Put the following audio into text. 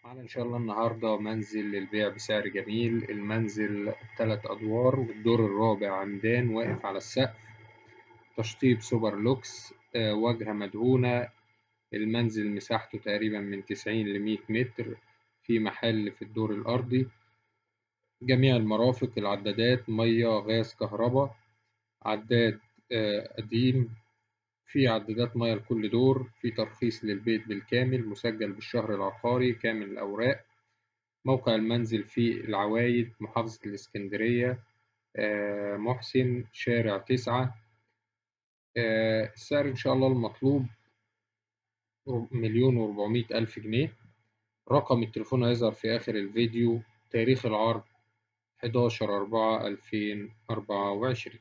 معانا إن شاء الله النهاردة منزل للبيع بسعر جميل. المنزل 3 أدوار والدور الرابع عمدان واقف على السقف، تشطيب سوبر لوكس، واجهة مدهونة. المنزل مساحته تقريبا من 90 ل100 متر، في محل في الدور الأرضي، جميع المرافق، العدادات مية غاز كهرباء، عداد قديم، في عدادات مية لكل دور، في ترخيص للبيت بالكامل مسجل بالشهر العقاري كامل الأوراق. موقع المنزل في العوايد، محافظة الإسكندرية، محسن، شارع 9. السعر إن شاء الله المطلوب 1,400,000 جنيه. رقم التليفون هيظهر في آخر الفيديو. تاريخ العرض 11/4/2024.